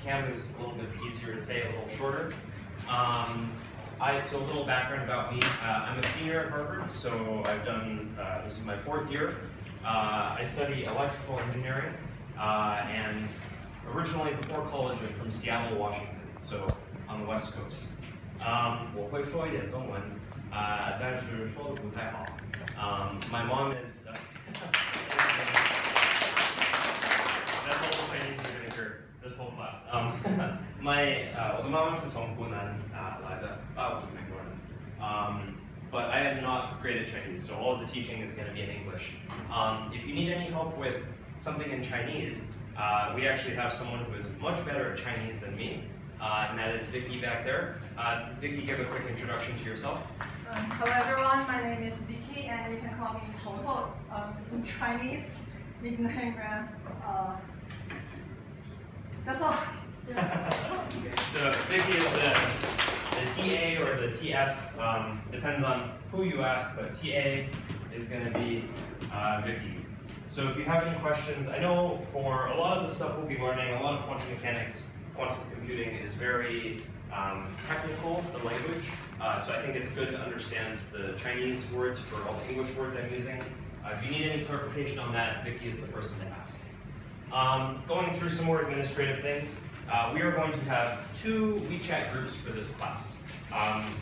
Cam is a little bit easier to say, a little shorter. So a little background about me. I'm a senior at Harvard, so I've done, this is my 4th year. I study electrical engineering, and originally before college I'm from Seattle, Washington, so on the West Coast. 我会说一点中文，但是说得不太好。My mom is, that's all the Chinese you're going to hear this whole class. 我的妈妈是从湖南来的，爸爸是美国人。But I am not great at Chinese, so all of the teaching is going to be in English. If you need any help with something in Chinese, we actually have someone who is much better at Chinese than me, and that is Vicky back there. Vicky, give a quick introduction to yourself. Hello everyone, my name is Vicky, and you can call me Toto in Chinese nickname. That's all. So Vicky is the TA or the TF, depends on who you ask, but TA is going to be Vicky. So if you have any questions, I know for a lot of the stuff we'll be learning, a lot of quantum mechanics, quantum computing is very technical, the language, so I think it's good to understand the Chinese words for all the English words I'm using. If you need any clarification on that, Vicky is the person to ask. Going through some more administrative things, we are going to have 2 WeChat groups for this class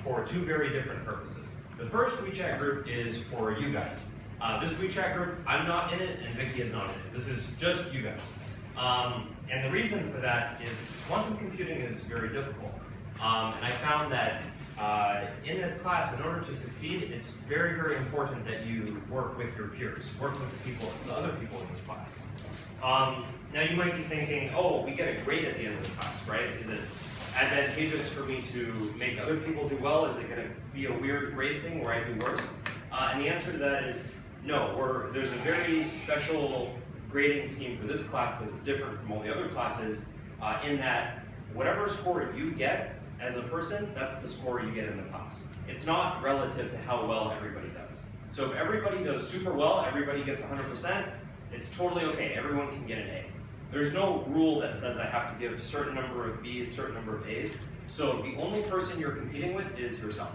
for 2 very different purposes. The first WeChat group is for you guys. This WeChat group, I'm not in it and Vicky is not in it. This is just you guys. And the reason for that is quantum computing is very difficult. And I found that in this class, in order to succeed, it's very, very important that you work with your peers, work with the other people in this class. Now you might be thinking, oh, we get a grade at the end of the class, right? Is it advantageous for me to make other people do well? Is it going to be a weird grade thing where I do worse? And the answer to that is no. There's a very special grading scheme for this class that's different from all the other classes in that whatever score you get as a person, that's the score you get in the class. It's not relative to how well everybody does. So if everybody does super well, everybody gets 100%, it's totally okay. Everyone can get an A. There's no rule that says I have to give a certain number of B's, certain number of A's. So the only person you're competing with is yourself.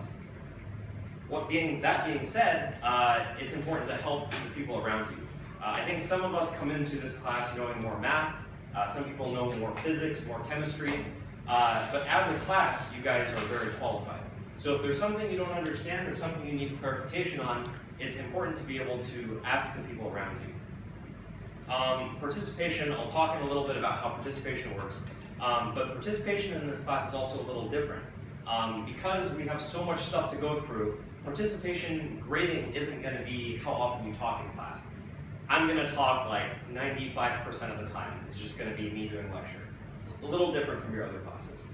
That being said, it's important to help the people around you. I think some of us come into this class knowing more math. Some people know more physics, more chemistry. But as a class, you guys are very qualified. So if there's something you don't understand or something you need clarification on, it's important to be able to ask the people around you. Participation, I'll talk in a little bit about how participation works. But participation in this class is also a little different. Because we have so much stuff to go through, participation grading isn't going to be how often you talk in class. I'm going to talk like 95% of the time. It's just going to be me doing lecture. A little different from your other classes.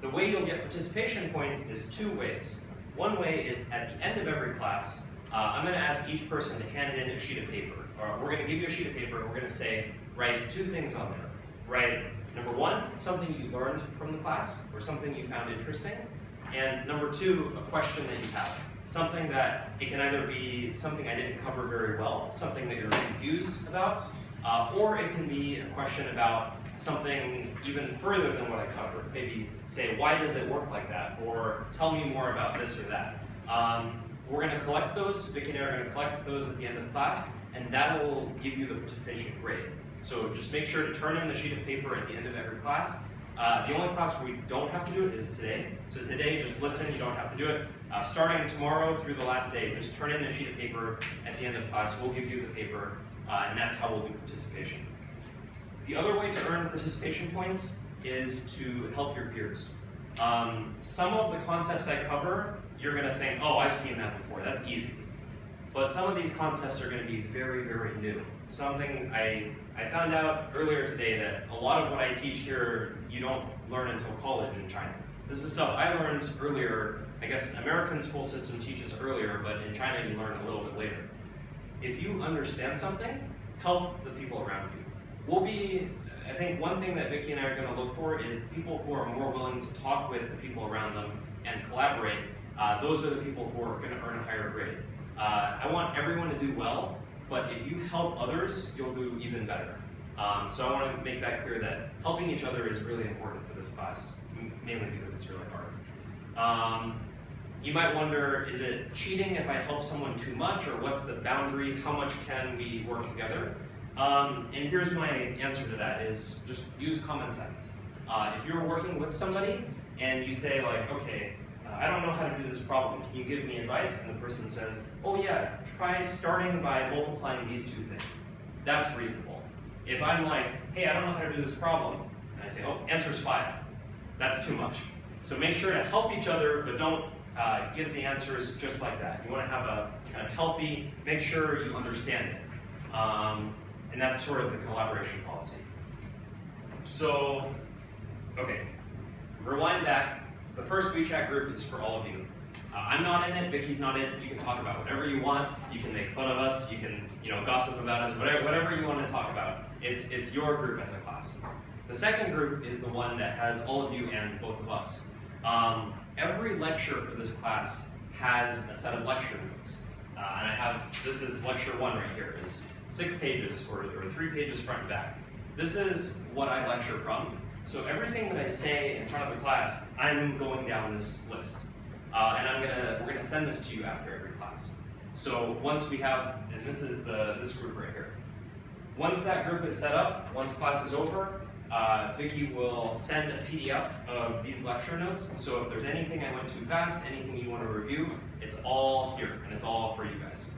The way you'll get participation points is 2 ways. One way is at the end of every class, I'm going to ask each person to hand in a sheet of paper. Or we're going to give you a sheet of paper and we're going to say, write 2 things on there. Write, number 1, something you learned from the class or something you found interesting. And number 2, a question that you have. Something that, it can either be something I didn't cover very well, something that you're confused about, or it can be a question about something even further than what I covered. Maybe say, why does it work like that? Or tell me more about this or that. We're going to collect those, Vicky and I are going to collect those at the end of class, and that will give you the participation grade. So just make sure to turn in the sheet of paper at the end of every class. The only class where we don't have to do it is today. So today, just listen, you don't have to do it. Starting tomorrow through the last day, just turn in a sheet of paper at the end of class. We'll give you the paper, and that's how we'll do participation. The other way to earn participation points is to help your peers. Some of the concepts I cover, you're going to think, oh, I've seen that before, that's easy. But some of these concepts are going to be very, very new. Something I found out earlier today that a lot of what I teach here, you don't learn until college in China. This is stuff I learned earlier. I guess American school system teaches earlier, but in China you learn a little bit later. If you understand something, help the people around you. I think one thing that Vicky and I are going to look for is the people who are more willing to talk with the people around them and collaborate. Those are the people who are going to earn a higher grade. I want everyone to do well, but if you help others, you'll do even better. So I want to make that clear that helping each other is really important for this class, mainly because it's really hard. You might wonder, is it cheating if I help someone too much, or what's the boundary? How much can we work together? And here's my answer to that is just use common sense. If you're working with somebody and you say like, okay, I don't know how to do this problem, can you give me advice? And the person says, oh yeah, try starting by multiplying these two things. That's reasonable. If I'm like, hey, I don't know how to do this problem, and I say, oh, answer's 5. That's too much. So make sure to help each other, but don't give the answers just like that. You want to have a kind of healthy, make sure you understand it. And that's sort of the collaboration policy. So, okay, rewind back. The first WeChat group is for all of you. I'm not in it, Vicky's not in it. You can talk about whatever you want. You can make fun of us. You can, gossip about us. Whatever you want to talk about. It's your group as a class. The second group is the one that has all of you and both of us. Every lecture for this class has a set of lecture notes. And this is lecture 1 right here. It's 6 pages or 3 pages front and back. This is what I lecture from. So everything that I say in front of the class, I'm going down this list. And we're gonna send this to you after every class. So once we have, and this is this group right here. Once that group is set up, once class is over, Vicky will send a PDF of these lecture notes. So if there's anything I went too fast, anything you want to review, it's all here, and it's all for you guys.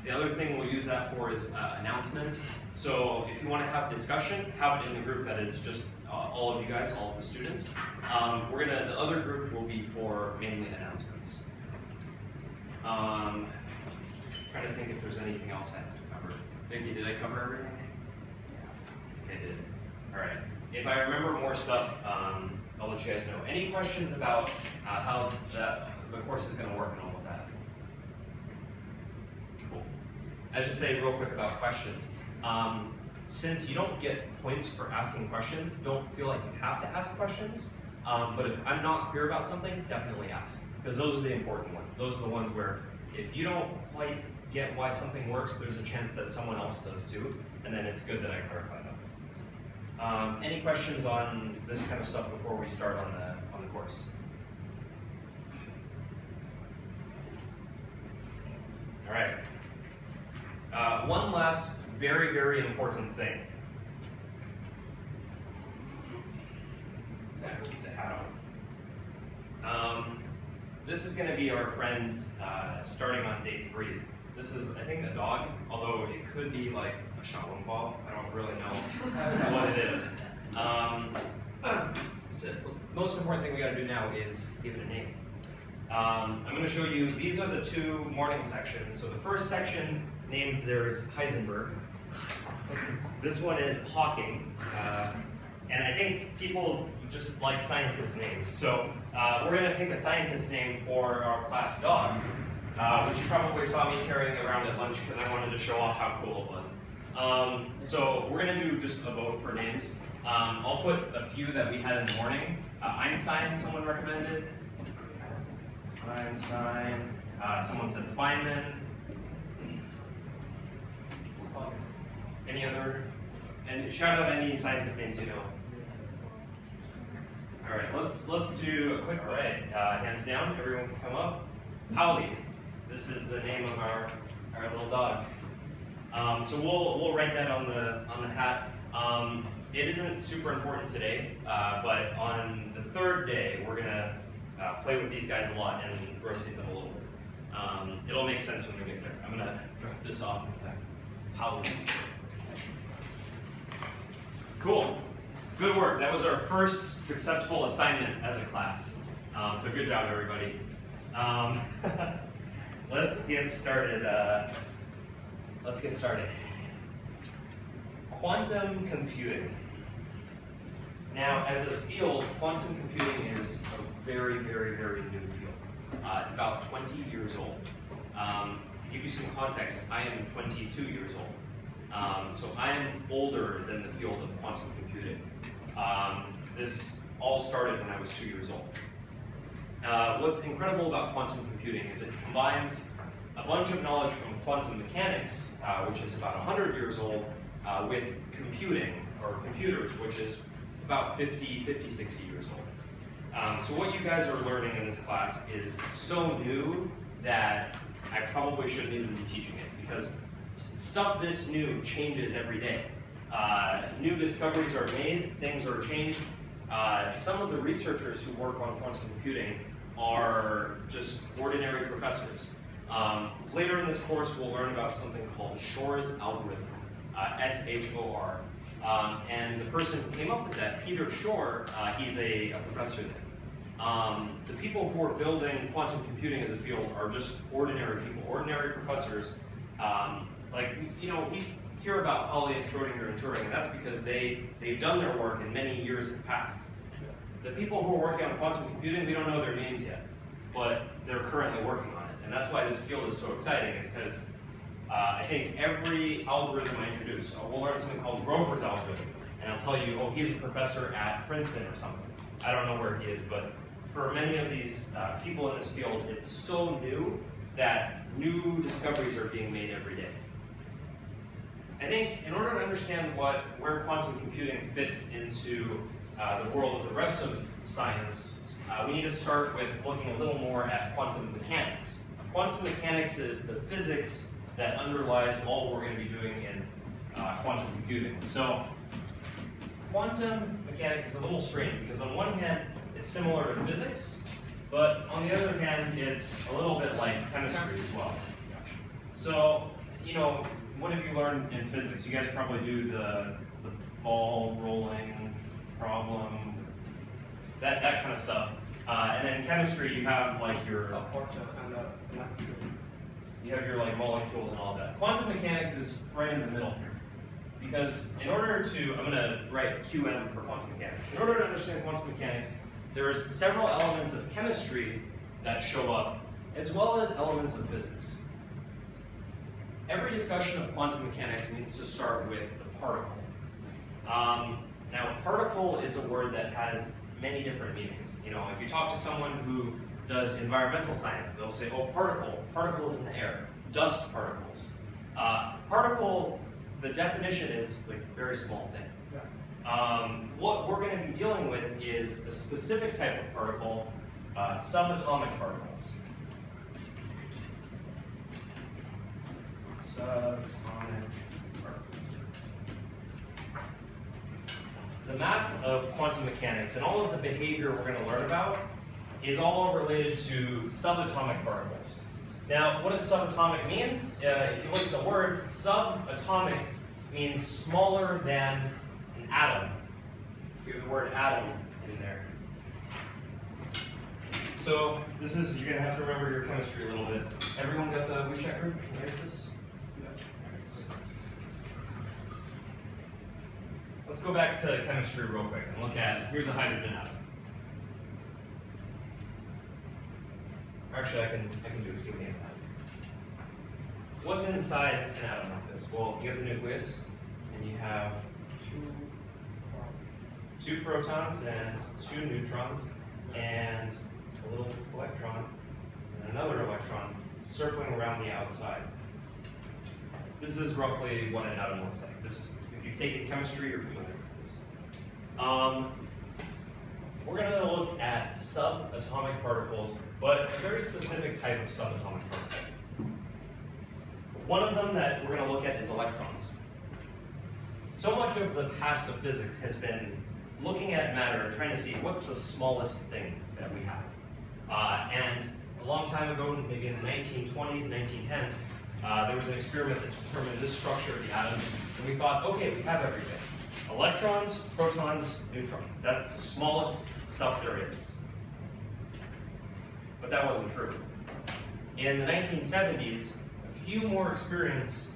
The other thing we'll use that for is announcements. So if you want to have discussion, have it in the group that is just all of you guys, all of the students. The other group will be for mainly announcements. Trying to think if there's anything else I have to cover. Vicky, did I cover everything? Okay, I did. All right. If I remember more stuff, I'll let you guys know. Any questions about how the course is going to work and all of that? Cool. I should say real quick about questions. Since you don't get points for asking questions, don't feel like you have to ask questions. But if I'm not clear about something, definitely ask. Because those are the important ones. Those are the ones where if you don't quite get why something works, there's a chance that someone else does too. And then it's good that I clarify them. Any questions on this kind of stuff before we start on the course? All right. One last very, very important thing. Keep the hat on. This is going to be our friend starting on day 3. This is, I think, a dog, although it could be like a Xiaolongbao. I don't really know what it is. So most important thing we got to do now is give it a name. I'm going to show you, these are the 2 morning sections. So the first section named, there's Heisenberg. This one is Hawking. And I think people just like scientist names. So we're going to pick a scientist name for our class dog, which you probably saw me carrying around at lunch because I wanted to show off how cool it was. So we're going to do just a vote for names. I'll put a few that we had in the morning. Einstein, someone recommended. Einstein. Someone said Feynman. Any other? And shout out any scientist names you know. All right, let's do a quick array. Hands down, everyone can come up. Pauli, this is the name of our little dog. So we'll write that on the hat. It isn't super important today, but on the 3rd day, we're gonna play with these guys a lot and rotate them a little bit. It'll make sense when we get there. I'm gonna drop this off with that. Pauli. Cool. Good work. That was our first successful assignment as a class. So good job, everybody. Let's get started. Quantum computing. Now, as a field, quantum computing is a very, very, very new field. It's about 20 years old. To give you some context, I am 22 years old. So I am older than the field of quantum computing. This all started when I was 2 years old. What's incredible about quantum computing is it combines a bunch of knowledge from quantum mechanics, which is about 100 years old, with computing, or computers, which is about 50, 60 years old. So what you guys are learning in this class is so new that I probably shouldn't even be teaching it, because stuff this new changes every day. New discoveries are made, things are changed. Some of the researchers who work on quantum computing are just ordinary professors. Later in this course, we'll learn about something called Shor's algorithm, S-H-O-R. And the person who came up with that, Peter Shor, he's a professor there. The people who are building quantum computing as a field are just ordinary people, ordinary professors. Like, you know, we hear about Pauli and Schrodinger and Turing, and that's because they've done their work and many years have passed. The people who are working on quantum computing, we don't know their names yet, but they're currently working on it. And that's why this field is so exciting, is because I think every algorithm I introduce, we'll learn something called Grover's algorithm, and I'll tell you, oh, he's a professor at Princeton or something. I don't know where he is, but for many of these people in this field, it's so new that new discoveries are being made every day. I think in order to understand where quantum computing fits into the world of the rest of science, we need to start with looking a little more at quantum mechanics. Quantum mechanics is the physics that underlies all we're going to be doing in quantum computing. So quantum mechanics is a little strange because on one hand, it's similar to physics, but on the other hand, it's a little bit like chemistry as well. So, you know, what have you learned in physics? You guys probably do the ball rolling problem, that kind of stuff. And then in chemistry, you have like your like molecules and all that. Quantum mechanics is right in the middle here. Because in order to, I'm going to write QM for quantum mechanics. In order to understand quantum mechanics, there's several elements of chemistry that show up, as well as elements of physics. Every discussion of quantum mechanics needs to start with the particle. Now, particle is a word that has many different meanings. You know, if you talk to someone who does environmental science, they'll say, oh, particles in the air, dust particles. Particle, the definition is like a very small thing. What we're going to be dealing with is a specific type of particle, subatomic particles. Subatomic particles. The math of quantum mechanics and all of the behavior we're going to learn about is all related to subatomic particles. Now, what does subatomic mean? If you look at the word, subatomic means smaller than an atom. We have the word atom in there. So this is, you're going to have to remember your chemistry a little bit. Everyone got the WeChat group? Can you erase this? Let's go back to chemistry real quick and look at, here's a hydrogen atom. Actually, I can do a helium atom. What's inside an atom like this? Well, you have the nucleus, and you have two protons and two neutrons, and a little electron, and another electron circling around the outside. This is roughly what an atom looks like. This, if you've taken chemistry, you're familiar with this. We're going to look at subatomic particles, but a very specific type of subatomic particle. One of them that we're going to look at is electrons. So much of the past of physics has been looking at matter and trying to see what's the smallest thing that we have. And a long time ago, maybe in the 1920s, 1910s, there was an experiment that determined this structure of the atom, and we thought, okay, we have everything. Electrons, protons, neutrons. That's the smallest stuff there is. But that wasn't true. In the 1970s, a few more experiments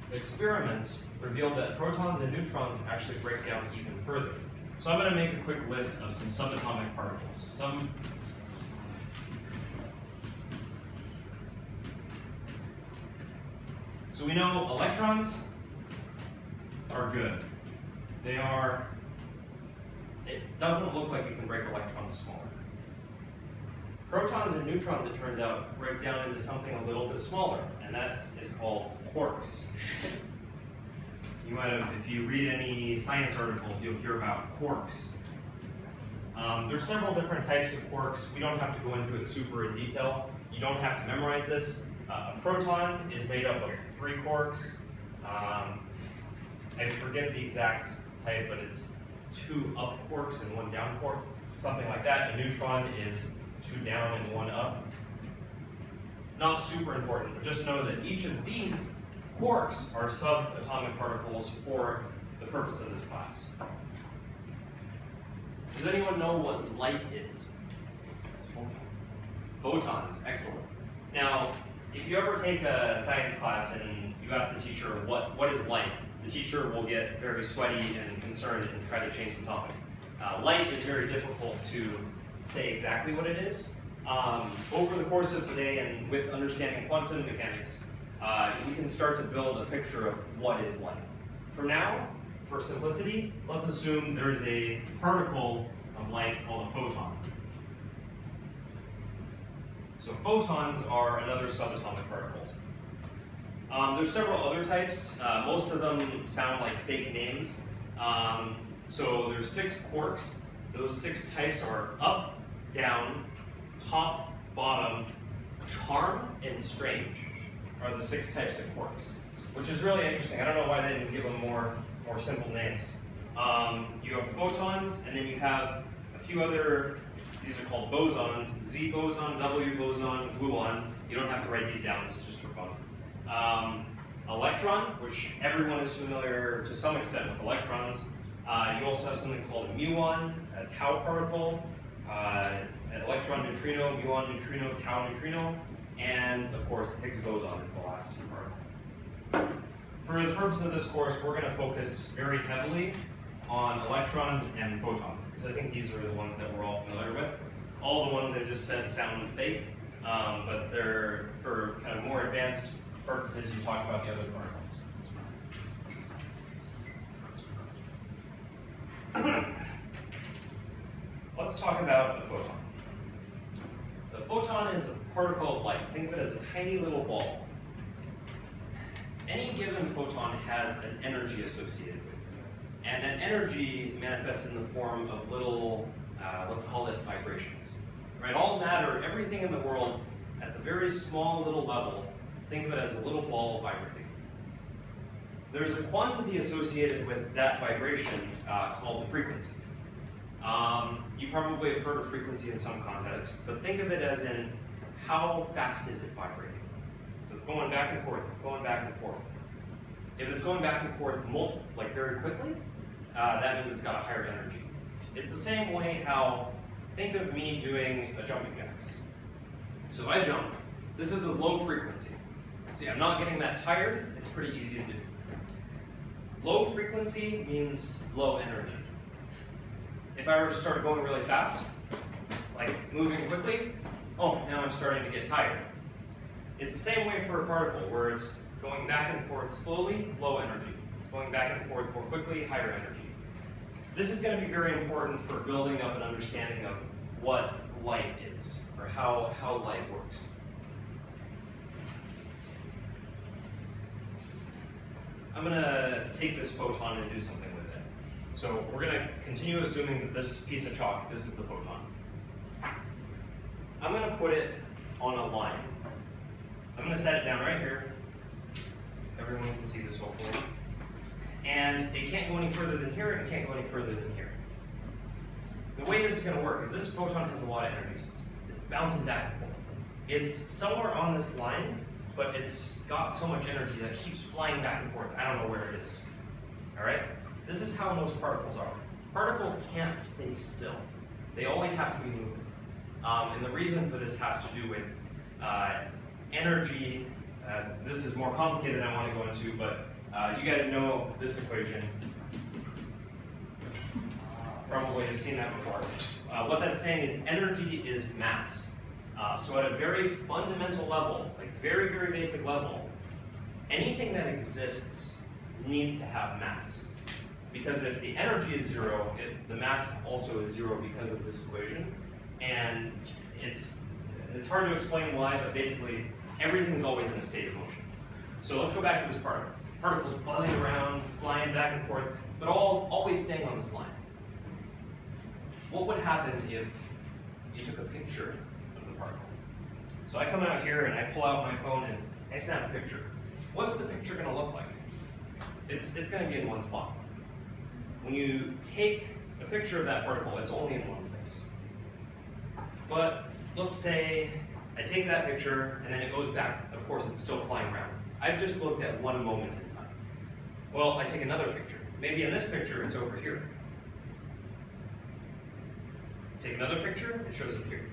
revealed that protons and neutrons actually break down even further. So I'm going to make a quick list of some subatomic particles. So we know electrons are good. They are, it doesn't look like you can break electrons smaller. Protons and neutrons, it turns out, break down into something a little bit smaller, and that is called quarks. You might have, if you read any science articles, you'll hear about quarks. There's several different types of quarks. We don't have to go into it super in detail. You don't have to memorize this. A proton is made up of 3 quarks. I forget the exact type, but it's 2 up quarks and 1 down quark, something like that. A neutron is 2 down and 1 up. Not super important, but just know that each of these quarks are subatomic particles for the purpose of this class. Does anyone know what light is? Photons, excellent. Now, if you ever take a science class and you ask the teacher, what is light? The teacher will get very sweaty and concerned and try to change the topic. Light is very difficult to say exactly what it is. Over the course of today and with understanding quantum mechanics, we can start to build a picture of what is light. For now, for simplicity, let's assume there's a particle of light called a photon. So photons are another subatomic particles. There's several other types. Most of them sound like fake names. So there's 6 quarks. Those 6 types are up, down, top, bottom, charm, and strange are the 6 types of quarks, which is really interesting. I don't know why they didn't give them more simple names. You have photons, and then you have a few other, these are called bosons, Z boson, W boson, gluon. You don't have to write these down, this is just for fun. Electron, which everyone is familiar to some extent with electrons. You also have something called a muon, a tau particle, an electron neutrino, muon neutrino, tau neutrino, and of course Higgs boson is the last particle. For the purpose of this course, we're going to focus very heavily on electrons and photons, because I think these are the ones that we're all familiar with. All the ones I just said sound fake, but they're for kind of more advanced purposes. You talk about the other particles. Let's talk about the photon. The photon is a particle of light. Think of it as a tiny little ball. Any given photon has an energy associated with it. And that energy manifests in the form of little, let's call it vibrations. Right? All matter, everything in the world, at the very small little level, think of it as a little ball vibrating. There's a quantity associated with that vibration called the frequency. You probably have heard of frequency in some contexts, but think of it as in how fast is it vibrating? So it's going back and forth, it's going back and forth. If it's going back and forth like very quickly, that means it's got a higher energy. It's the same way how, think of me doing a jumping jacks. So I jump. This is a low frequency. See, I'm not getting that tired, it's pretty easy to do. Low frequency means low energy. If I were to start going really fast, like moving quickly, oh, now I'm starting to get tired. It's the same way for a particle, where it's going back and forth slowly, low energy. It's going back and forth more quickly, higher energy. This is going to be very important for building up an understanding of what light is, or how light works. I'm going to take this photon and do something with it. So we're going to continue assuming that this piece of chalk, this is the photon. I'm going to put it on a line. I'm going to set it down right here. Everyone can see this hopefully. And it can't go any further than here, and it can't go any further than here. The way this is going to work is this photon has a lot of energy. So it's bouncing back and forth. It's somewhere on this line, but it's got so much energy that it keeps flying back and forth. I don't know where it is. All right? This is how most particles are. Particles can't stay still. They always have to be moving. And the reason for this has to do with energy. This is more complicated than I want to go into, but you guys know this equation. Probably have seen that before. What that's saying is energy is mass. So at a very fundamental level, like very, very basic level, anything that exists needs to have mass. Because if the energy is zero, the mass also is zero because of this equation. And it's hard to explain why, but basically everything's always in a state of motion. So let's go back to this particle. particles buzzing around, flying back and forth, but always staying on this line. What would happen if you took a picture of the particle? So I come out here and I pull out my phone and I snap a picture. What's the picture going to look like? It's going to be in one spot. When you take a picture of that particle, it's only in one place. But let's say I take that picture and then it goes back. Of course, it's still flying around. I've just looked at one moment in time. Well, I take another picture. Maybe in this picture, it's over here. Take another picture, it shows up here.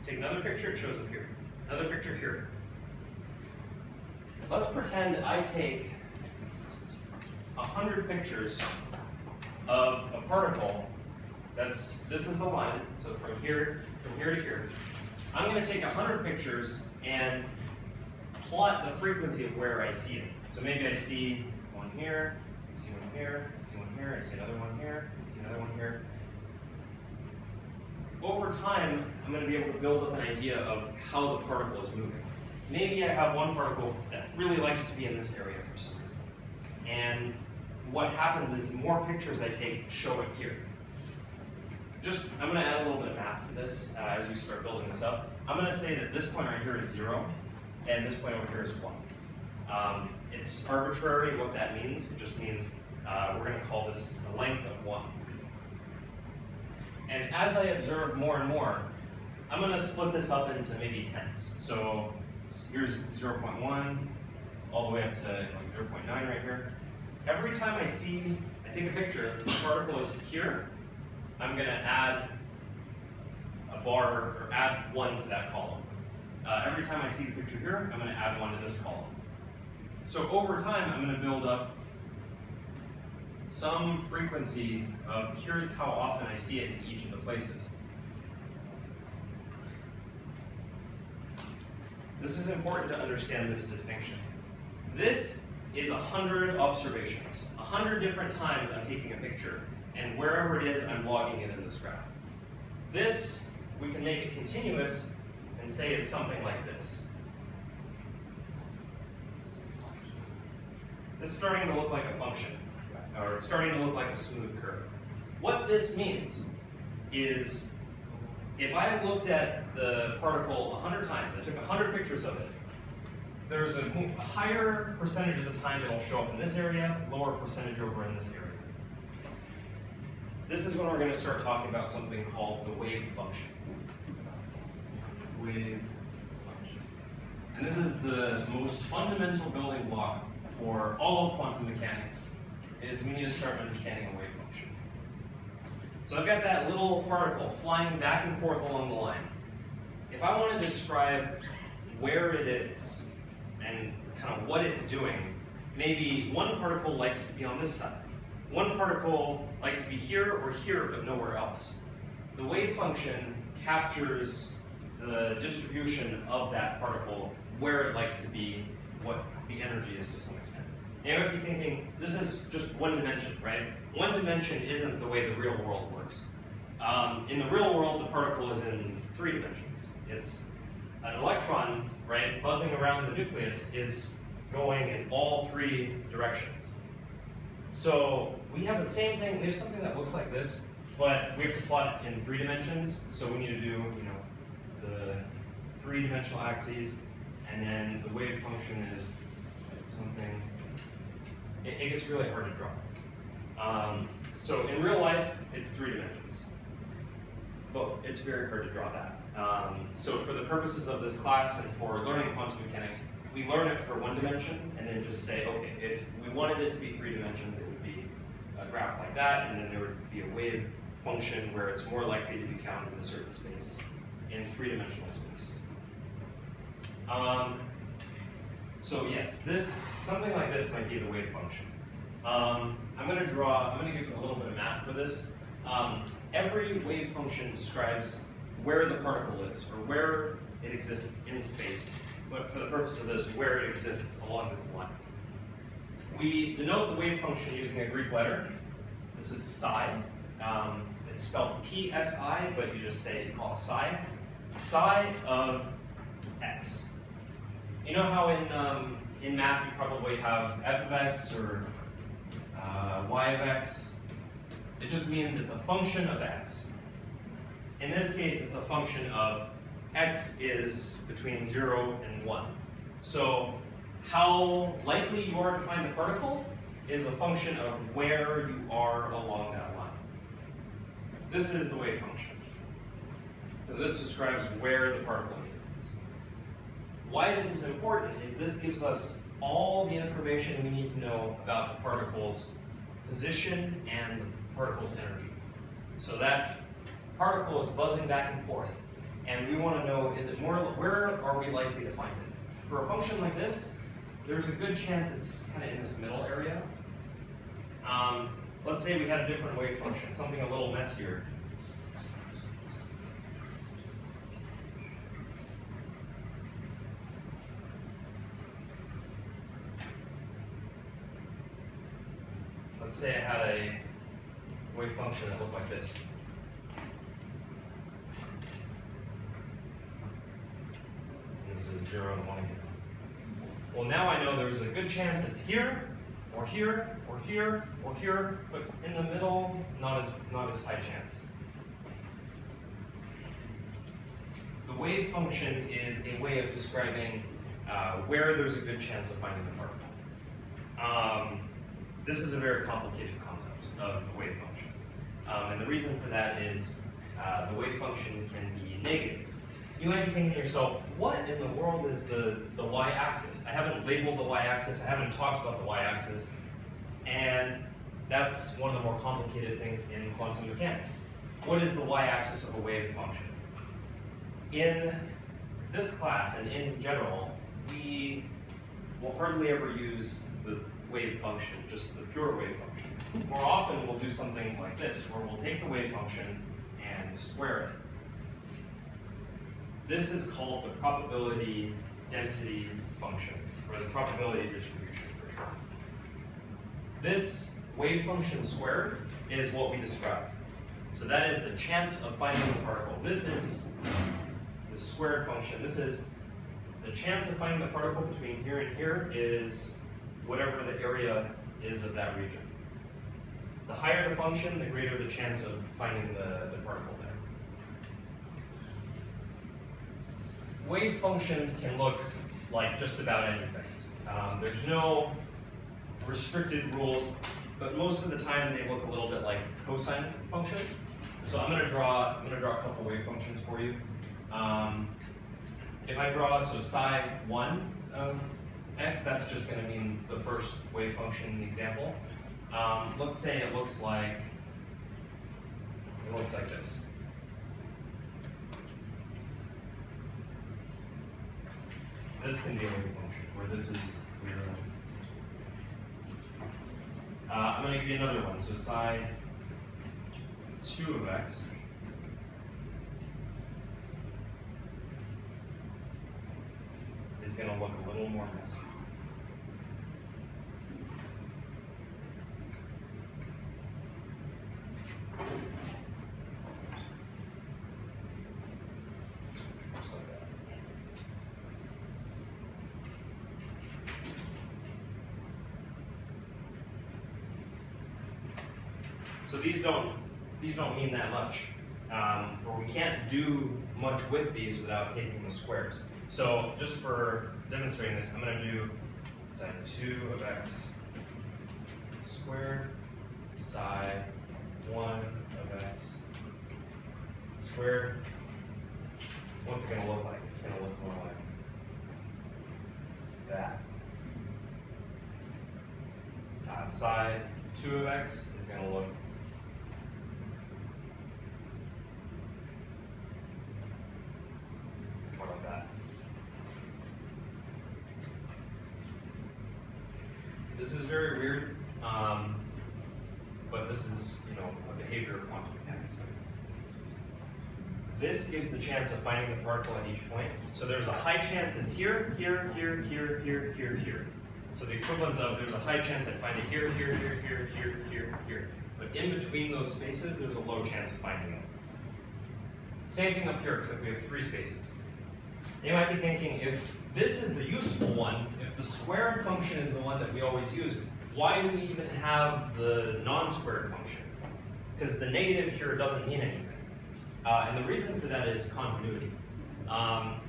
Take another picture, it shows up here. Another picture here. Let's pretend I take 100 pictures of a particle this is the line, so from here to here. I'm going to take 100 pictures and plot the frequency of where I see it. So maybe I see one here, I see one here, I see one here, I see another one here, I see another one here. Over time, I'm going to be able to build up an idea of how the particle is moving. Maybe I have one particle that really likes to be in this area for some reason. And what happens is the more pictures I take show it here. I'm going to add a little bit of math to this as we start building this up. I'm going to say that this point right here is 0, and this point over here is 1. It's arbitrary what that means. It just means we're going to call this a length of 1. And as I observe more and more, I'm going to split this up into maybe tenths. So here's 0.1 all the way up to 0.9 right here. Every time I take a picture, the particle is here, I'm going to add a bar or add 1 to that column. Every time I see the picture here, I'm going to add 1 to this column. So over time, I'm going to build up some frequency of here's how often I see it in each of the places. This is important to understand this distinction. This is 100 observations. 100 different times I'm taking a picture, and wherever it is, I'm logging it in this graph. This, we can make it continuous and say it's something like this. This is starting to look like a function, or it's starting to look like a smooth curve. What this means is if I looked at the particle 100 times, I took 100 pictures of it, there's a higher percentage of the time it'll show up in this area, lower percentage over in this area. This is when we're going to start talking about something called the wave function. Wave function. And this is the most fundamental building block for all of quantum mechanics, is we need to start understanding a wave function. So I've got that little particle flying back and forth along the line. If I want to describe where it is and kind of what it's doing, maybe one particle likes to be on this side. One particle likes to be here or here, but nowhere else. The wave function captures the distribution of that particle, where it likes to be, what the energy is to some extent. And you might be thinking, this is just one dimension, right? One dimension isn't the way the real world works. In the real world, the particle is in 3 dimensions. It's an electron, right, buzzing around the nucleus is going in all 3 directions. So we have the same thing, we have something that looks like this, but we have to plot it in 3 dimensions. So we need to do, the 3-dimensional axes, and then the wave function is something, it gets really hard to draw. So in real life, it's 3 dimensions, but it's very hard to draw that. So for the purposes of this class and for learning quantum mechanics, we learn it for 1 dimension and then just say, okay, if we wanted it to be 3 dimensions, it would be a graph like that, and then there would be a wave function where it's more likely to be found in a certain space, in 3-dimensional space. So yes, something like this might be the wave function. I'm going to give a little bit of math for this. Every wave function describes where the particle is, or where it exists in space, but for the purpose of this, where it exists along this line. We denote the wave function using a Greek letter. This is psi. It's spelled P-S-I, but you just call it psi of x. You know how in in math you probably have f of x or y of x. It just means it's a function of x. In this case, it's a function of x is between 0 and 1. So how likely you are to find the particle is a function of where you are along that line. This is the wave function. So this describes where the particle exists. Why this is important is this gives us all the information we need to know about the particle's position and the particle's energy. So that particle is buzzing back and forth, and we want to know, is it where are we likely to find it? For a function like this, there's a good chance it's kind of in this middle area. Let's say we had a different wave function, something a little messier. Let's say I had a wave function that looked like this. This is 0 and 1 again. Well, now I know there's a good chance it's here, or here, or here, or here, but in the middle, not as high chance. The wave function is a way of describing where there's a good chance of finding the particle. This is a very complicated concept of the wave function. And the reason for that is the wave function can be negative. You might be thinking to yourself, what in the world is the y-axis? I haven't labeled the y-axis, I haven't talked about the y-axis, and that's one of the more complicated things in quantum mechanics. What is the y-axis of a wave function? In this class, and in general, we will hardly ever use the wave function, just the pure wave function. More often we'll do something like this, where we'll take the wave function and square it. This is called the probability density function, or the probability distribution for short. This wave function squared is what we described. So that is the chance of finding the particle. This is the squared function. This is the chance of finding the particle between here and here is whatever the area is of that region. The higher the function, the greater the chance of finding the particle there. Wave functions can look like just about anything. There's no restricted rules, but most of the time they look a little bit like cosine function. So I'm going to draw a couple wave functions for you. If I draw psi 1 of x, that's just going to mean the first wave function in the example. Let's say it looks like this. This can be a wave function where this is 0. I'm going to give you another one. So psi 2 of x is going to look a little more messy. Just like that. So these don't mean that much, or we can't do much with these without taking the squares. So just for demonstrating this, I'm going to do psi 2 of x squared psi 1 of x squared. What's it going to look like? It's going to look more like that. Psi 2 of x is going to look more like that. This is very weird, but this is, a behavior of quantum mechanics. This gives the chance of finding the particle at each point. So there's a high chance it's here, here, here, here, here, here, here. So the equivalent of there's a high chance I'd find it here, here, here, here, here, here, here. But in between those spaces, there's a low chance of finding them. Same thing up here, except we have 3 spaces. You might be thinking, if this is the useful one, if the squared function is the one that we always use. Why do we even have the non-squared function? Because the negative here doesn't mean anything. And the reason for that is continuity.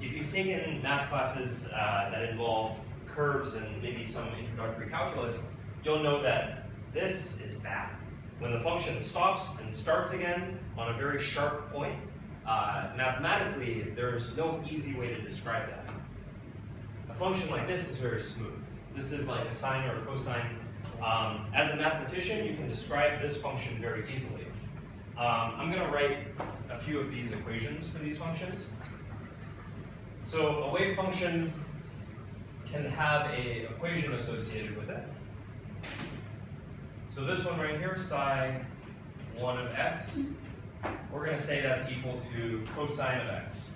If you've taken math classes that involve curves and maybe some introductory calculus, you'll know that this is bad. When the function stops and starts again on a very sharp point, mathematically, there's no easy way to describe that. A function like this is very smooth. This is like a sine or a cosine. As a mathematician, you can describe this function very easily. I'm going to write a few of these equations for these functions. So a wave function can have an equation associated with it. So this one right here, psi 1 of x, we're going to say that's equal to cosine of x.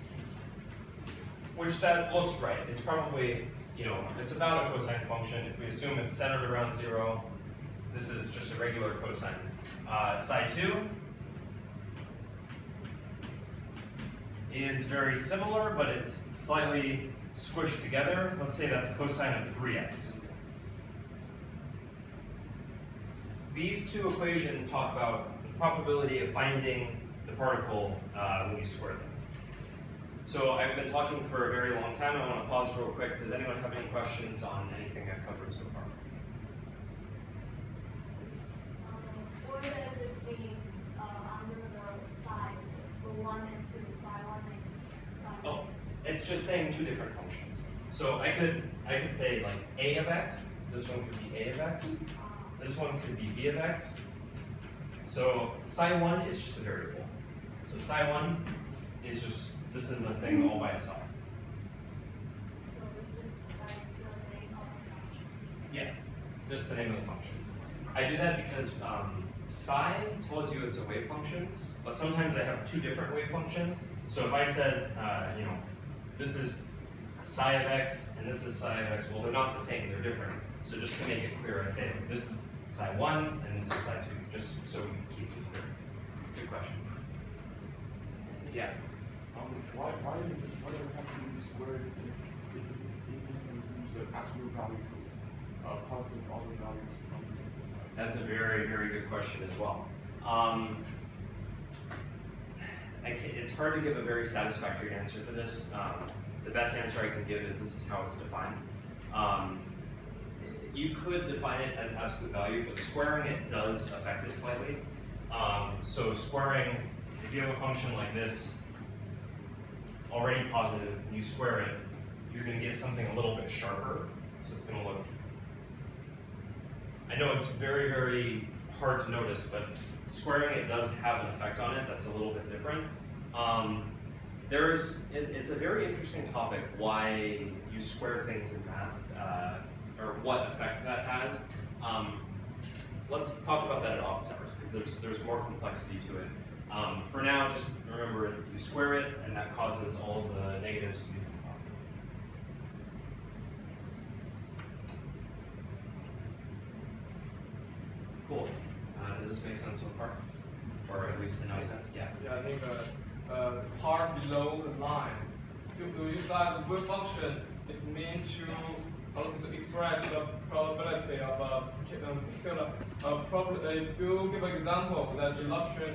Which that looks right. It's probably, it's about a cosine function. If we assume it's centered around 0, this is just a regular cosine. Psi 2 is very similar, but it's slightly squished together. Let's say that's cosine of 3x. These two equations talk about the probability of finding the particle when you square them. So I've been talking for a very long time. I want to pause real quick. Does anyone have any questions on anything I've covered so far? What does it mean under the side for 1 and 2, psi 1 and psi 2? Oh, it's just saying two different functions. So I could say like a of x. This one could be a of x. This one could be b of x. So psi 1 is just a variable. So psi 1 is just, this is a thing all by itself. So it's just like the name of the function. Yeah, just the name of the function. I do that because psi tells you it's a wave function, but sometimes I have two different wave functions. So if I said, this is psi of x and this is psi of x, well, they're not the same, they're different. So just to make it clear, I say this is psi 1 and this is psi 2, just so we can keep it clear. Good question. Yeah? Why does it have to be squared if you use an absolute value to constant all the values on the side? That's a very, very good question as well. It's hard to give a very satisfactory answer to this. The best answer I can give is this is how it's defined. You could define it as absolute value, but squaring it does affect it slightly. So squaring, if you have a function like this, it's already positive, and you square it, you're going to get something a little bit sharper. So it's going to look, I know it's very, very hard to notice, but squaring it does have an effect on it that's a little bit different. It's a very interesting topic why you square things in math, or what effect that has. Let's talk about that at office hours, because there's more complexity to it. For now, just remember you square it, and that causes all of the negatives to become positive. Cool. Does this make sense so far? Or at least in no sense? Yeah. Yeah, I think the part below the line, you use that wave function is meant to also to express the probability of a particular if you give an example that eruption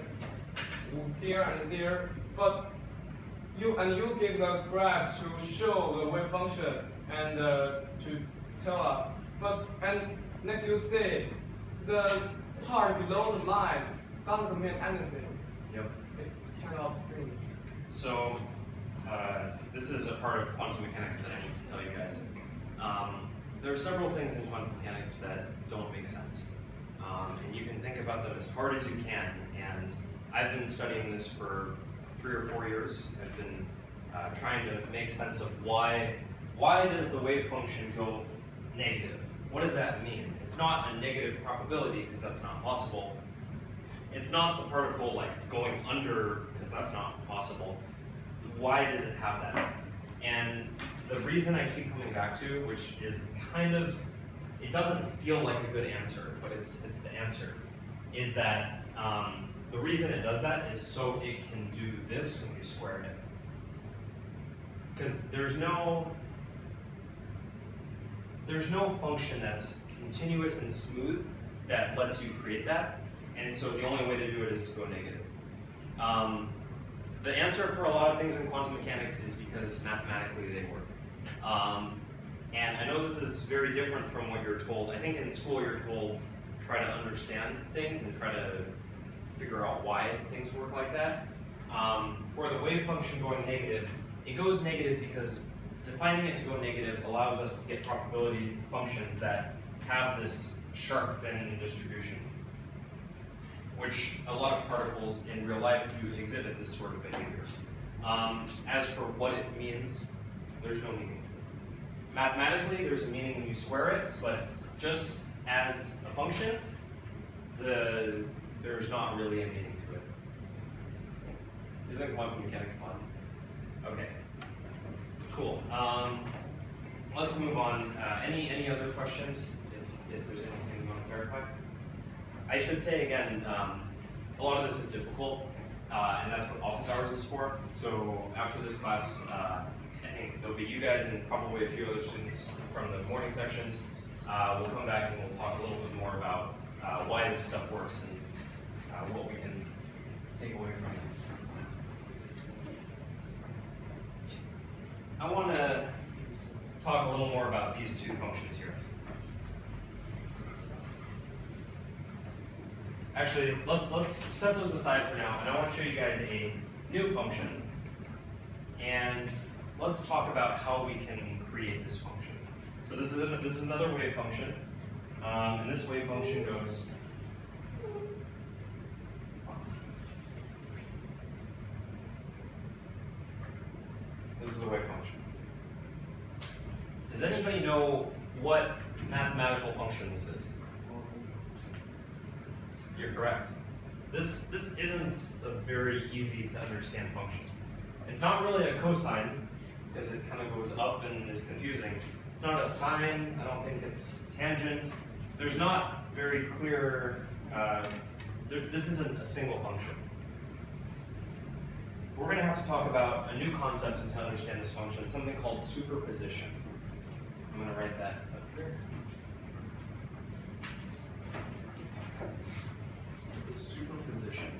here and there, but you give the graph to show the wave function and to tell us. And next you say the part below the line doesn't mean anything. Yep. It's kind of strange. So this is a part of quantum mechanics that I need to tell you guys. There are several things in quantum mechanics that don't make sense. And you can think about them as hard as you can. And I've been studying this for 3 or 4 years. I've been trying to make sense of why does the wave function go negative? What does that mean? It's not a negative probability, because that's not possible. It's not the particle like going under, because that's not possible. Why does it have that? And the reason I keep coming back to, which is kind of, it doesn't feel like a good answer, but it's the answer, is that the reason it does that is so it can do this when you square it. there's no function that's continuous and smooth that lets you create that, and so the only way to do it is to go negative. The answer for a lot of things in quantum mechanics is because mathematically they work. And I know this is very different from what you're told. I think in school you're told try to understand things and try to figure out why things work like that. For the wave function going negative, it goes negative because defining it to go negative allows us to get probability functions that have this sharp fin distribution, which a lot of particles in real life do exhibit this sort of behavior. As for what it means, there's no meaning. Mathematically, there's a meaning when you square it, but just as a function, there's not really a meaning to it. Isn't quantum mechanics fun? Okay, cool. Let's move on. Any other questions? If there's anything you want to clarify? I should say again, a lot of this is difficult, and that's what office hours is for. So after this class, I think there'll be you guys and probably a few other students from the morning sections. We'll come back and we'll talk a little bit more about why this stuff works and what we can take away from it. I want to talk a little more about these two functions here. Actually, let's set those aside for now, and I want to show you guys a new function. And let's talk about how we can create this function. So this is another wave function, and this wave function goes. This is the wave function. Does anybody know what mathematical function this is? You're correct. This isn't a very easy to understand function. It's not really a cosine, because it kind of goes up and is confusing. It's not a sine, I don't think it's tangent. There's not very clear, this isn't a single function. We're going to have to talk about a new concept to understand this function, something called superposition. I'm going to write that up here. Superposition.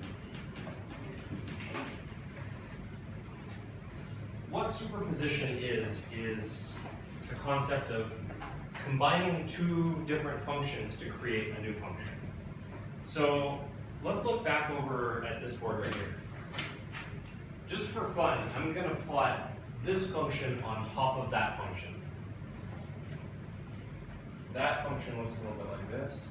What superposition is the concept of combining two different functions to create a new function. So let's look back over at this board right here. Just for fun, I'm going to plot this function on top of that function. That function looks a little bit like this.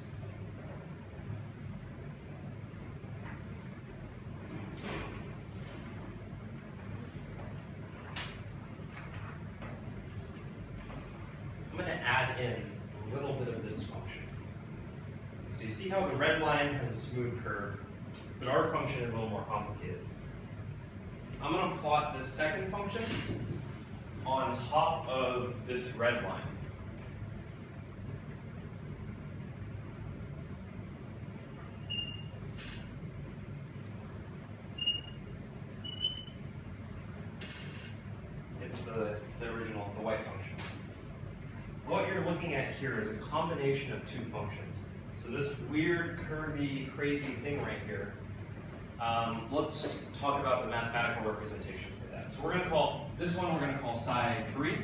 I'm going to add in a little bit of this function. So you see how the red line has a smooth curve, but our function is a little more complicated. I'm going to plot this second function on top of this red line. It's the original, the white function. What you're looking at here is a combination of two functions. So this weird, curvy, crazy thing right here, let's talk about the mathematical representation for that. So we're going to call, this one we're going to call psi 3,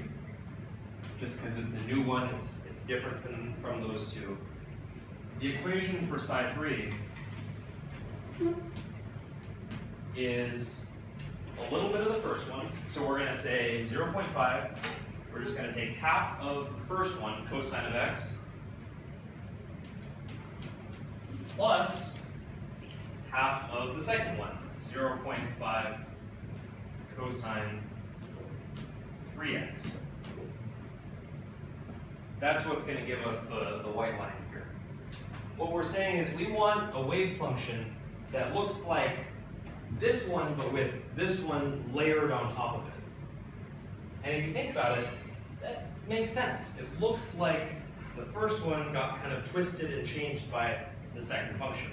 just because it's a new one, it's different from those two. The equation for psi 3 is a little bit of the first one. So we're going to say 0.5. We're just going to take half of the first one, cosine of x, plus half of the second one, 0.5 cosine 3x. That's what's going to give us the white line here. What we're saying is we want a wave function that looks like this one, but with this one layered on top of it. And if you think about it, that makes sense. It looks like the first one got kind of twisted and changed by the second function.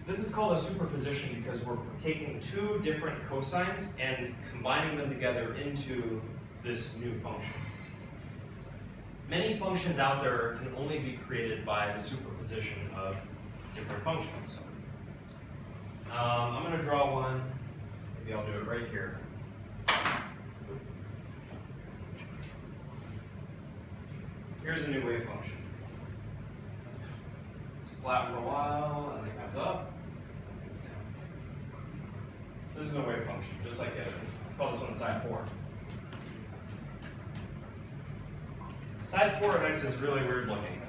This is called a superposition because we're taking two different cosines and combining them together into this new function. many functions out there can only be created by the superposition of different functions. I'm going to draw one. Maybe I'll do it right here. Here's a new wave function. It's flat for a while, and then it goes up, and goes down. This is a wave function, just like the other. Let's call this one side 4. Side 4 of x is really weird looking.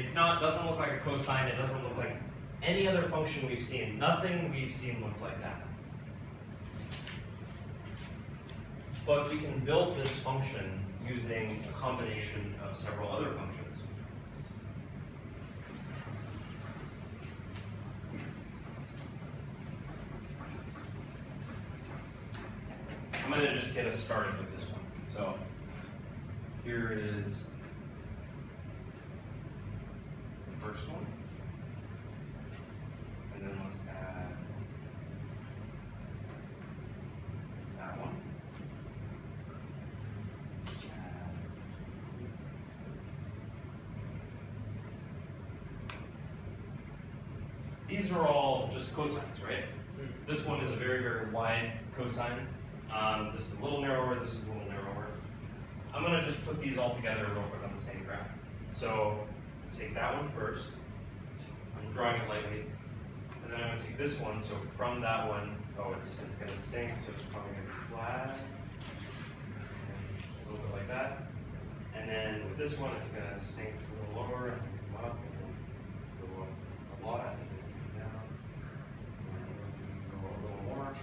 Doesn't look like a cosine. It doesn't look like any other function we've seen. Nothing we've seen looks like that. But we can build this function using a combination of several other functions. I'm going to just get us started with this one. So here is the first one. And then let's add that one. Let's add these are all just cosines, right? This one is a very, very wide cosine. This is a little narrower, this is a little narrower. I'm going to just put these all together real quick on the same graph. So take that one first. I'm drawing it lightly. And then I'm going to take this one. So from that one, it's going to sink, so it's probably going to be flat. A little bit like that. And then with this one, it's going to sink a little lower, and come up, and then go a lot, and then down, and go a little more.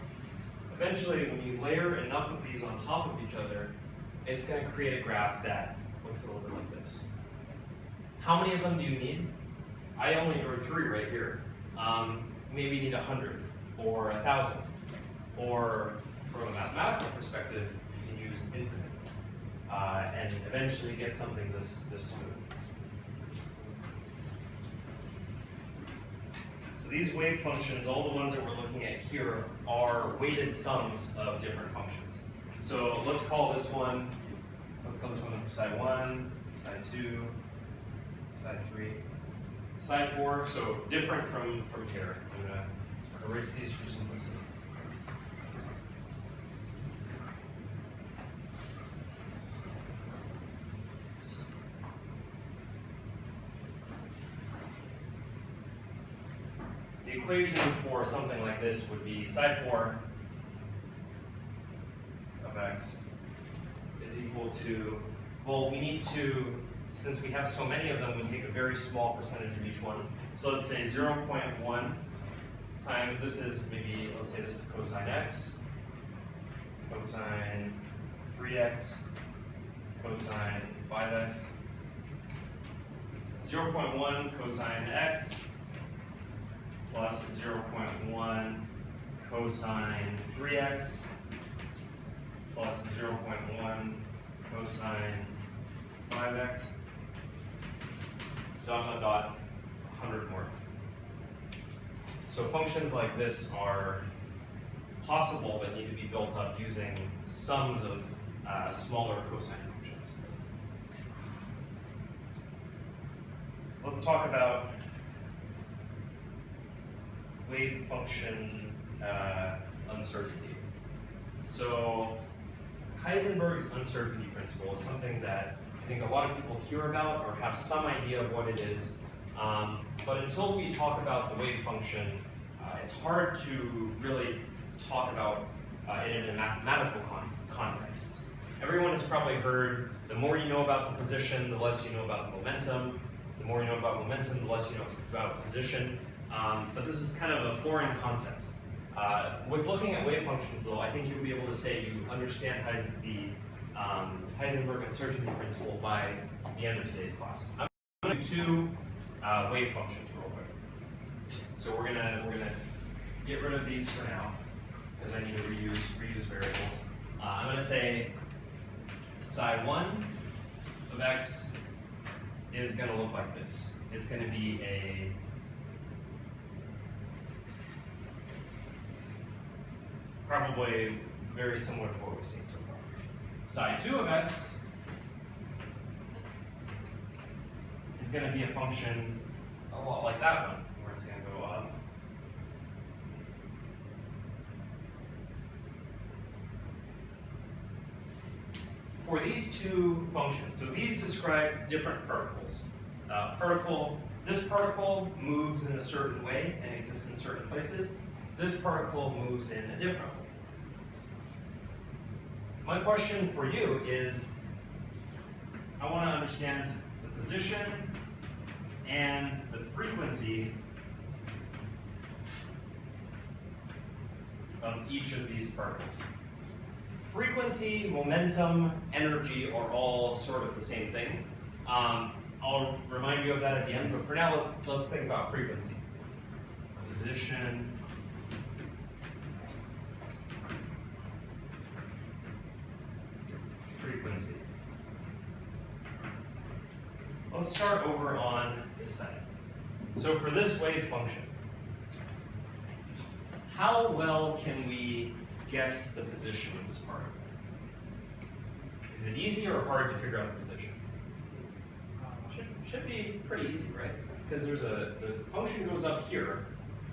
Eventually, when you layer enough of these on top of each other, it's going to create a graph that looks a little bit like this. How many of them do you need? I only drew 3 right here. Maybe you need 100 or 1,000. Or from a mathematical perspective, you can use infinite and eventually get something this smooth. So these wave functions, all the ones that we're looking at here, are weighted sums of different functions. So let's call this one side 1, side 2, side 3, side 4. So different from here. I'm going to erase these for simplicity. The equation for something like this would be side 4 of x is equal to, well, we need to, since we have so many of them, we take a very small percentage of each one. So let's say 0.1 times, this is maybe, let's say this is cosine x, cosine 3x, cosine 5x, 0.1 cosine x, plus 0.1 cosine 3x, plus 0.1 cosine 5x, dot, dot, dot, 100 more. So functions like this are possible but need to be built up using sums of smaller cosine functions. Let's talk about wave function uncertainty. So Heisenberg's uncertainty principle is something that I think a lot of people hear about or have some idea of what it is. But until we talk about the wave function, it's hard to really talk about it in a mathematical context. Everyone has probably heard, the more you know about the position, the less you know about the momentum. The more you know about momentum, the less you know about position. But this is kind of a foreign concept. With looking at wave functions, though, I think you'll be able to say you understand the Heisenberg uncertainty principle by the end of today's class. I'm going to do 2 wave functions real quick. So we're gonna get rid of these for now because I need to reuse variables. I'm going to say psi 1 of x is going to look like this. It's going to be a probably very similar to what we've seen so far. Psi 2 of x is going to be a function a lot like that one, where it's going to go up. For these two functions, so these describe different particles. This particle moves in a certain way and exists in certain places. This particle moves in a different way. My question for you is, I want to understand the position and the frequency of each of these particles. Frequency, momentum, energy are all sort of the same thing. I'll remind you of that at the end, but for now, let's think about frequency. Position, frequency. Let's start over on this side. So for this wave function, how well can we guess the position of this particle? Is it easy or hard to figure out the position? Should be pretty easy, right? Because the function goes up here.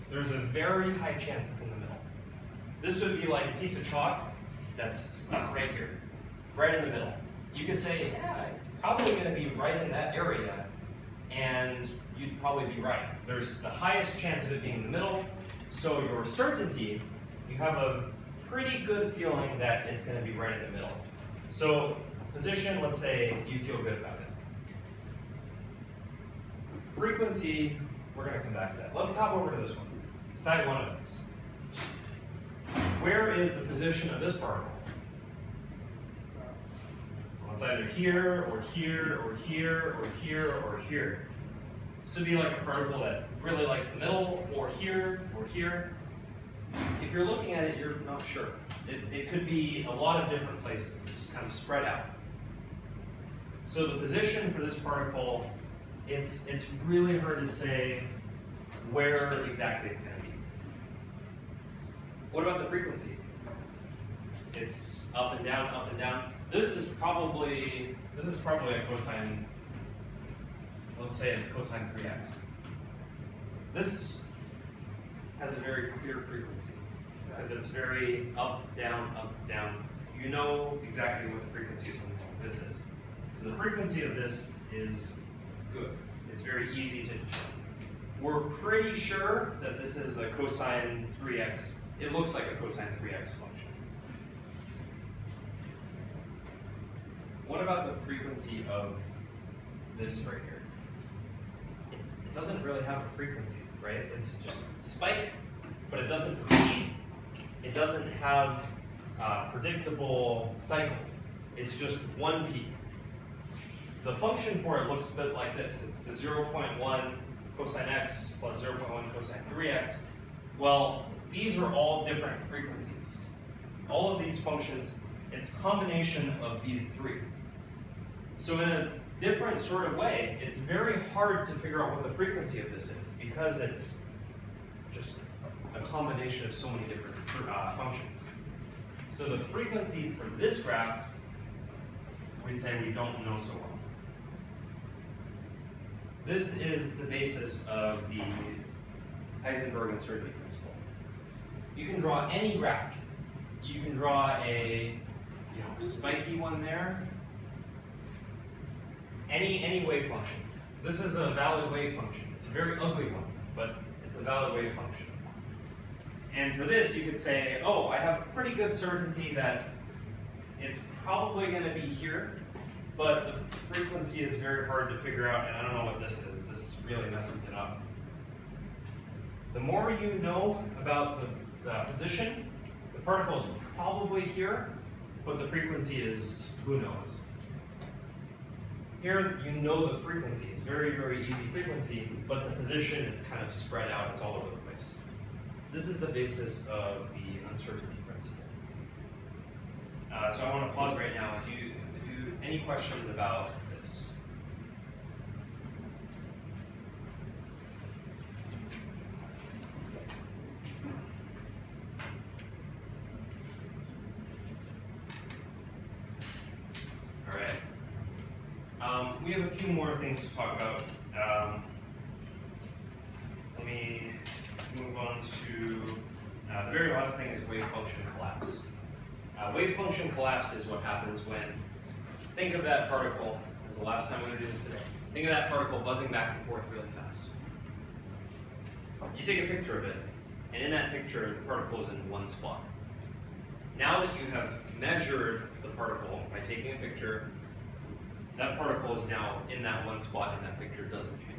There's a very high chance it's in the middle. This would be like a piece of chalk that's stuck right here, right in the middle. You could say, yeah, it's probably going to be right in that area, and you'd probably be right. There's the highest chance of it being in the middle, so your certainty, you have a pretty good feeling that it's going to be right in the middle. So position, let's say you feel good about it. Frequency, we're going to come back to that. Let's hop over to this one, side one of this. Where is the position of this particle? Well, it's either here, or here, or here, or here, or here. This would be like a particle that really likes the middle, or here, or here. If you're looking at it, you're not sure. It could be a lot of different places. It's kind of spread out. So the position for this particle, it's really hard to say where exactly it's going to be. What about the frequency? It's up and down, up and down. This is probably a cosine. Let's say it's cosine 3x. This has a very clear frequency because it's very up, down, up, down. You know exactly what the frequency of something like this is. So the frequency of this is good. It's very easy to determine. We're pretty sure that this is a cosine 3x. It looks like a cosine 3x function. What about the frequency of this right here? It doesn't really have a frequency, right? It's just spike, but it doesn't repeat. It doesn't have a predictable cycle. It's just one peak. The function for it looks a bit like this. It's the 0.1 cosine x plus 0.1 cosine 3x. Well, these are all different frequencies. All of these functions, it's a combination of these three. So in a different sort of way, it's very hard to figure out what the frequency of this is because it's just a combination of so many different functions. So the frequency for this graph, we'd say we don't know so well. This is the basis of the Heisenberg uncertainty principle. You can draw any graph. You can draw a spiky one there. Any wave function. This is a valid wave function. It's a very ugly one, but it's a valid wave function. And for this, you could say, oh, I have pretty good certainty that it's probably going to be here, but the frequency is very hard to figure out, and I don't know what this is. This really messes it up. The more you know about the position, the particle is probably here, but the frequency is who knows. Here, you know the frequency. It's very, very easy frequency, but the position, it's kind of spread out. It's all over the place. This is the basis of the uncertainty principle. So I want to pause right now. Do you any questions about this? All right. We have a few more things to talk about to the very last thing is wave function collapse. Wave function collapse is what happens when, think of that particle, as the last time we're going to do this today, think of that particle buzzing back and forth really fast. You take a picture of it, and in that picture, the particle is in one spot. Now that you have measured the particle by taking a picture, that particle is now in that one spot and that picture doesn't change.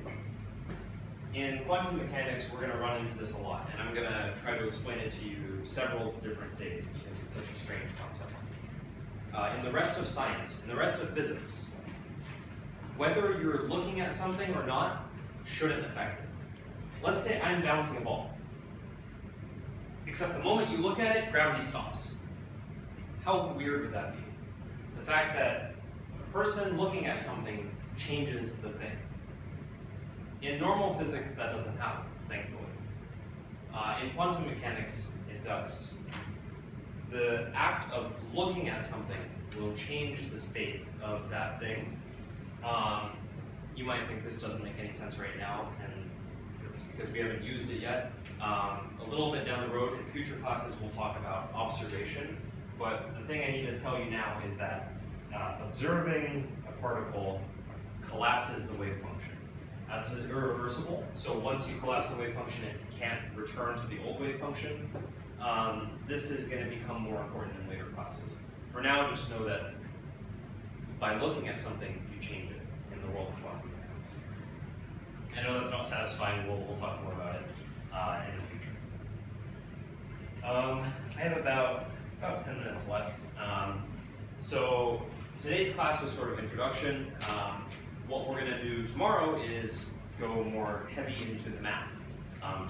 In quantum mechanics, we're going to run into this a lot, and I'm going to try to explain it to you several different days because it's such a strange concept. In the rest of science, in the rest of physics, whether you're looking at something or not shouldn't affect it. Let's say I'm bouncing a ball. Except the moment you look at it, gravity stops. How weird would that be? The fact that a person looking at something changes the thing. In normal physics, that doesn't happen, thankfully. In quantum mechanics, it does. The act of looking at something will change the state of that thing. You might think this doesn't make any sense right now, and it's because we haven't used it yet. A little bit down the road, in future classes, we'll talk about observation. But the thing I need to tell you now is that observing a particle collapses the wave function. That's irreversible, so once you collapse the wave function, it can't return to the old wave function. This is going to become more important in later classes. For now, just know that by looking at something, you change it in the world of quantum mechanics. I know that's not satisfying, we'll talk more about it in the future. I have about 10 minutes left. So today's class was sort of introduction. What we're going to do tomorrow is go more heavy into the math.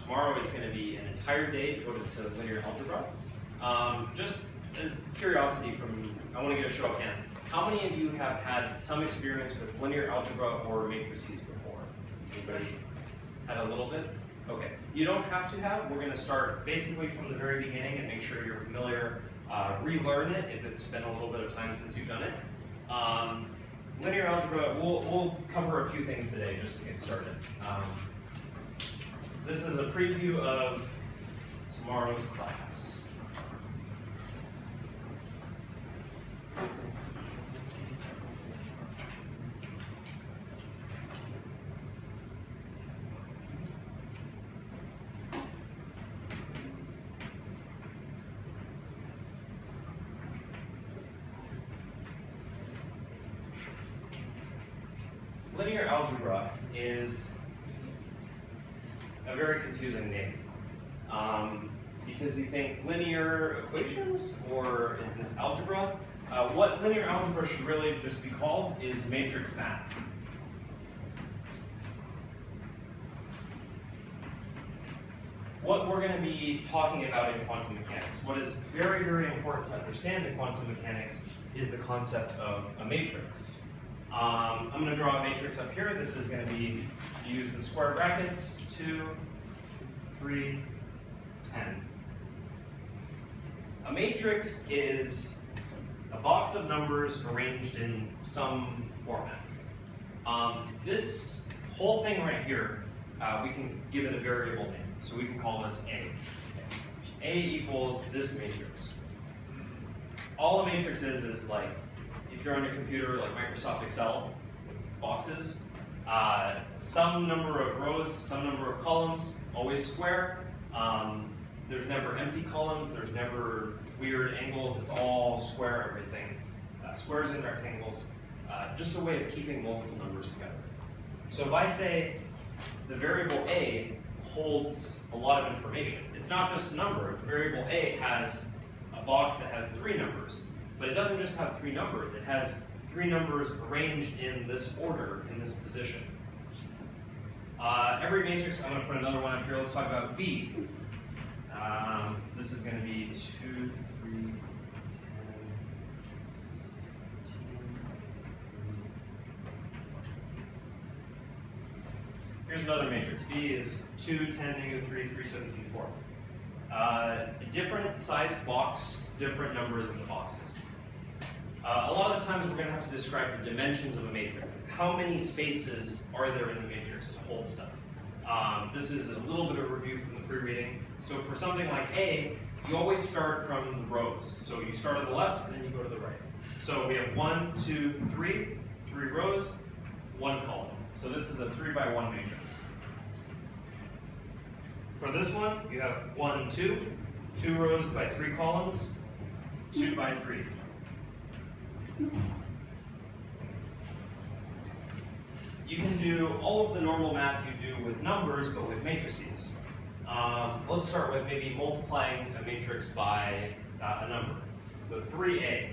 Tomorrow is going to be an entire day devoted to linear algebra. Just a curiosity I want to get a show of hands. How many of you have had some experience with linear algebra or matrices before? Anybody had a little bit? Okay. You don't have to have. We're going to start basically from the very beginning and make sure you're familiar. Relearn it if it's been a little bit of time since you've done it. Linear algebra, we'll cover a few things today just to get started. This is a preview of tomorrow's class. Linear algebra is a very confusing name because you think linear equations or is this algebra? What linear algebra should really just be called is matrix math. What we're going to be talking about in quantum mechanics, what is very, very important to understand in quantum mechanics is the concept of a matrix. I'm going to draw a matrix up here. This is going to be, use the square brackets, 2, 3, 10. A matrix is a box of numbers arranged in some format. This whole thing right here, we can give it a variable name. So we can call this A. A equals this matrix. All a matrix is like, if you're on your computer, like Microsoft Excel, boxes, some number of rows, some number of columns, always square. There's never empty columns, there's never weird angles, it's all square everything. Squares and rectangles, just a way of keeping multiple numbers together. So if I say the variable A holds a lot of information, it's not just a number. The variable A has a box that has 3 numbers. But it doesn't just have 3 numbers, it has 3 numbers arranged in this order, in this position. Every matrix, I'm going to put another one up here, let's talk about B. This is going to be 2, 3, 10, 17. Here's another matrix. B is 2, 10, negative 3, 3, 17, 4. A different sized box, different numbers in the boxes. A lot of the times we're going to have to describe the dimensions of a matrix. How many spaces are there in the matrix to hold stuff? This is a little bit of review from the pre-reading. So for something like A, you always start from the rows. So you start on the left and then you go to the right. So we have 1, 2, 3, 3 rows, 1 column. So this is a 3 by 1 matrix. For this one, you have 1, 2, 2 rows by 3 columns, 2 by 3. You can do all of the normal math you do with numbers, but with matrices. Let's start with maybe multiplying a matrix by a number. So 3A.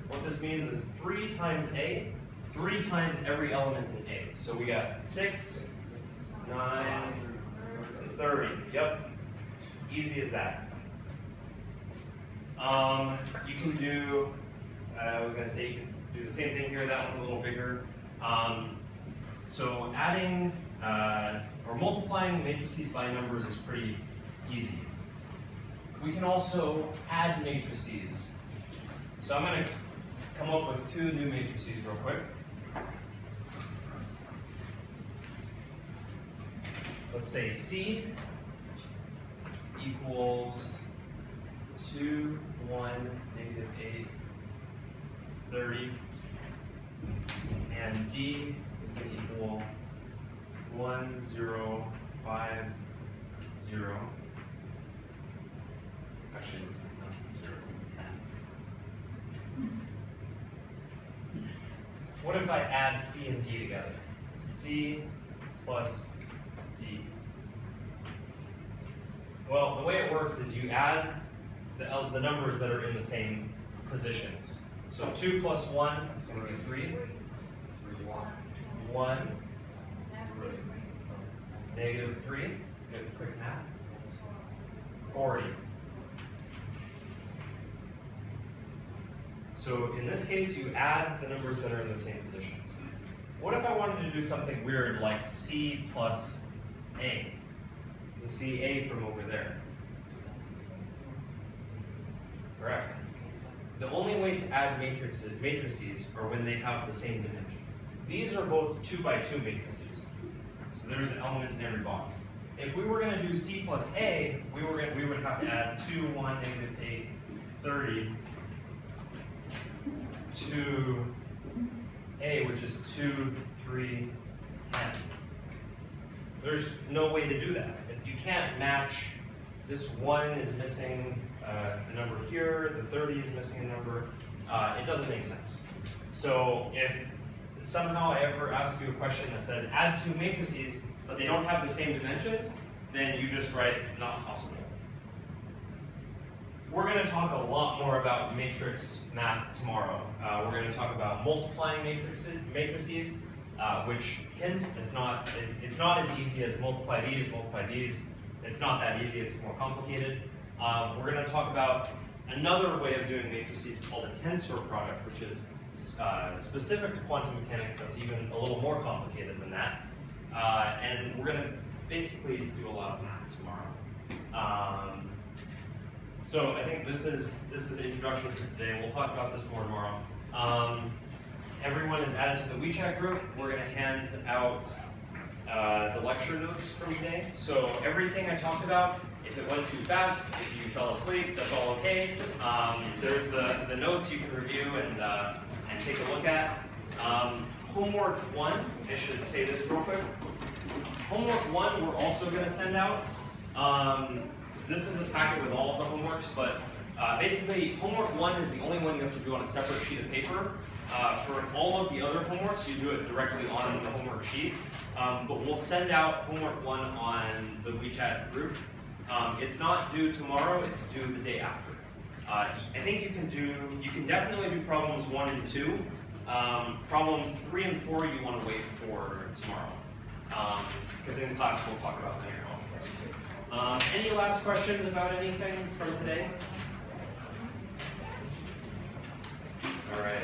What this means is 3 times A, 3 times every element in A. So we got 6, 9, 30. Yep. Easy as that. You can do, I was going to say you can do the same thing here. That one's a little bigger. So adding or multiplying matrices by numbers is pretty easy. We can also add matrices. So I'm going to come up with 2 new matrices real quick. Let's say C equals 2, 1, negative 8, 30. And D is going to equal 1, 0, 5, 0. Actually, let's make that 0, 10. What if I add C and D together? C plus D. Well, the way it works is you add the numbers that are in the same positions. So 2 plus 1, that's going to be 3. 1, negative 3, good quick math, 40. So in this case, you add the numbers that are in the same positions. What if I wanted to do something weird like C plus A? You see A from over there. Correct. The only way to add matrices are when they have the same dimensions. These are both 2 by 2 matrices. So there's an element in every box. If we were going to do C plus A, we would have to add 2, 1, negative 8, 30 to A, which is 2, 3, 10. There's no way to do that. You can't match, this 1 is missing a number here, the 30 is missing a number. It doesn't make sense. So if somehow I ever ask you a question that says add 2 matrices, but they don't have the same dimensions, then you just write not possible. We're going to talk a lot more about matrix math tomorrow. We're going to talk about multiplying matrices, which, hint, it's not as easy as multiply these. It's not that easy, it's more complicated. We're going to talk about another way of doing matrices called a tensor product, which is specific to quantum mechanics that's even a little more complicated than that. And we're going to basically do a lot of math tomorrow. So I think this is the introduction for today. We'll talk about this more tomorrow. Everyone is added to the WeChat group. We're going to hand out the lecture notes from today. So everything I talked about, if it went too fast, if you fell asleep, that's all okay. There's the notes you can review and take a look at. Homework 1, I should say this real quick. Homework 1 we're also going to send out. This is a packet with all of the homeworks, but basically homework 1 is the only one you have to do on a separate sheet of paper. For all of the other homeworks, you do it directly on the homework sheet. But we'll send out homework 1 on the WeChat group. It's not due tomorrow, it's due the day after. I think you can definitely do problems 1 and 2. Problems 3 and 4 you want to wait for tomorrow. Because in class we'll talk about linear algebra. Any last questions about anything from today? All right.